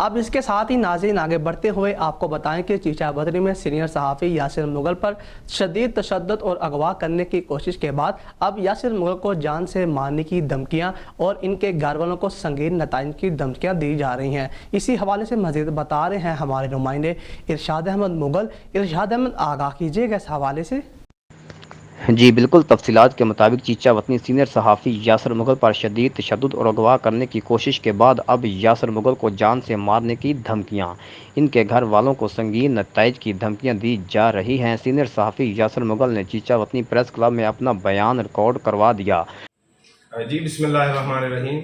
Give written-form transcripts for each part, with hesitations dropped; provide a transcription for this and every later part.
अब इसके साथ ही नाज़रीन आगे बढ़ते हुए आपको बताएं कि चीचा बदरी में सीनियर सहाफ़ी यासिर मुगल पर शदीद तशद्दुद और अगवा करने की कोशिश के बाद अब यासिर मुगल को जान से मारने की धमकियां और इनके घर वालों को संगीन नताइज की धमकियां दी जा रही हैं। इसी हवाले से मज़ीद बता रहे हैं हमारे नुमाइंदे इरशाद अहमद मुगल। इरशाद अहमद, आगाह कीजिएगा इस हवाले से। जी बिल्कुल, तफसीलात के मुताबिक चीचा वतनी सीनियर सहाफ़ी यासिर मुगल पर शदीद तशद्दुद और अगवा करने की कोशिश के बाद अब यासिर मुगल को जान से मारने की धमकियां, इनके घर वालों को संगीन नताइज की धमकियां दी जा रही हैं। सीनियर सहाफ़ी यासिर मुगल ने चीचा वतनी प्रेस क्लब में अपना बयान रिकॉर्ड करवा दिया। जी बिस्मिल्लाहिर्रहमानिर्रहीम।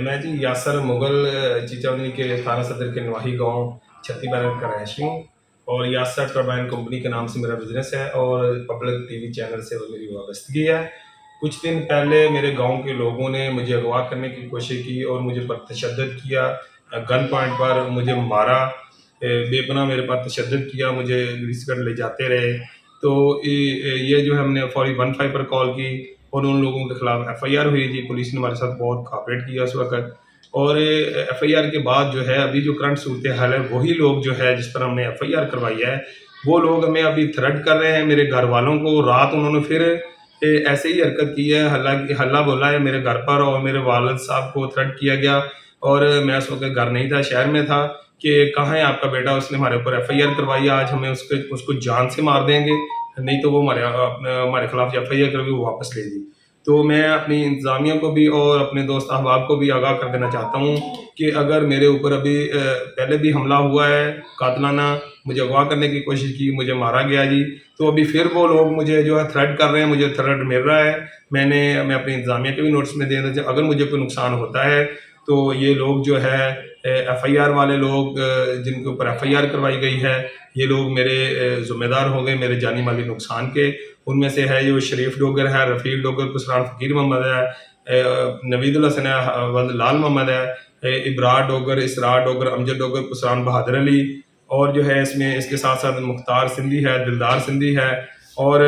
मैं जी यासिर मुगल चीचा वतनी के थाना सदर के नवाही गाँव छत्ती बैरक का रहायशी हूँ और यासर टर्बाइन कंपनी के नाम से मेरा बिजनेस है और पब्लिक टीवी चैनल से मेरी वाबस्तगी है। कुछ दिन पहले मेरे गांव के लोगों ने मुझे अगवा करने की कोशिश की और मुझे पर तशद्दुद किया, गन पॉइंट पर मुझे मारा, बेपनाह मेरे पर तशद्दुद किया, मुझे घसीट ले जाते रहे। तो ये जो है हमने फौरी 15 पर कॉल की और उन लोगों के खिलाफ FIR हुई जी। पुलिस ने हमारे साथ बहुत कोऑपरेट किया उस वक्त और FIR के बाद जो है अभी जो करंट सूरत हाल है, वही लोग जो है जिस पर हमने FIR करवाई है वो लोग हमें अभी थ्रेट कर रहे हैं। मेरे घर वालों को रात उन्होंने फिर ऐसे ही हरकत की है, हल्ला बोला है मेरे घर पर और मेरे वालिद साहब को थ्रेट किया गया और मैं उस वक्त घर नहीं था, शहर में था कि कहाँ है आपका बेटा, उसने हमारे ऊपर FIR करवाई, आज हमें उसको जान से मार देंगे, नहीं तो वो हमारे खिलाफ FIR करके वो वापस ले ली। तो मैं अपनी इंतज़ामिया को भी और अपने दोस्त अहबाब को भी आगाह कर देना चाहता हूँ कि अगर मेरे ऊपर अभी पहले भी हमला हुआ है कातलाना, मुझे अगवा करने की कोशिश की, मुझे मारा गया जी, तो अभी फिर वो लोग मुझे जो है थ्रेट कर रहे हैं, मुझे थ्रेट मिल रहा है। मैं अपनी इंतज़ामिया के भी नोटिस में दे दें, अगर मुझे कोई नुकसान होता है तो ये लोग जो है FIR वाले लोग जिनके ऊपर FIR करवाई गई है, ये लोग मेरे ज़िम्मेदार होंगे मेरे जानी माली नुकसान के। उनमें से है जो शरीफ डोगर है, रफ़ीक डोगर, कुसरान फ़कीर मोहम्मद है, नवीदुल हसन है, वल्द लाल मोहम्मद है, इब्रार डोगर, इसरार डोगर, अमजद डोगर, कुसरान बहादुर अली और जो है इसमें इसके साथ साथ मुख्तार सिंधी है, दिलदार सिंधी है और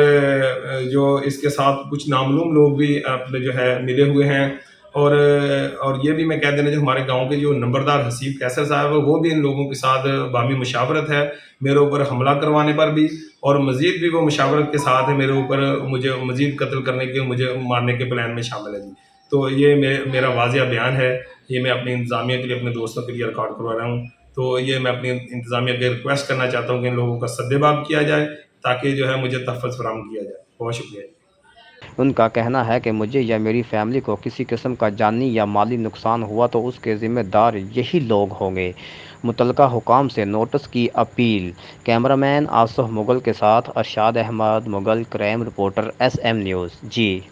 जो इसके साथ कुछ नामलूम लोग भी अपने जो है मिले हुए हैं। और ये भी मैं कह देना जो हमारे गांव के जो नंबरदार हसीब कैसर साहब है वो भी इन लोगों के साथ बामी मुशावरत है मेरे ऊपर हमला करवाने पर भी, और मज़ीद भी वो मुशावरत के साथ है मेरे ऊपर मुझे मज़ीद कत्ल करने के, मुझे मारने के प्लान में शामिल है जी। तो ये मेरा वाज़िया बयान है, ये मैं अपनी इंतज़ामिया के लिए अपने दोस्तों के लिए रिकॉर्ड करवा रहा हूँ। तो ये मैं अपनी इंतज़ामिया के रिक्वेस्ट करना चाहता हूँ कि इन लोगों का सद्देबाब किया जाए ताकि जो है मुझे तहफ़्फ़ुज़ फराहम किया जाए। बहुत शुक्रिया। उनका कहना है कि मुझे या मेरी फैमिली को किसी किस्म का जानी या माली नुकसान हुआ तो उसके ज़िम्मेदार यही लोग होंगे। मुतल्लिका हुकाम से नोटिस की अपील। कैमरामैन आसिफ मुगल के साथ Irshad Ahmed Mughal, crime reporter SM news. जी।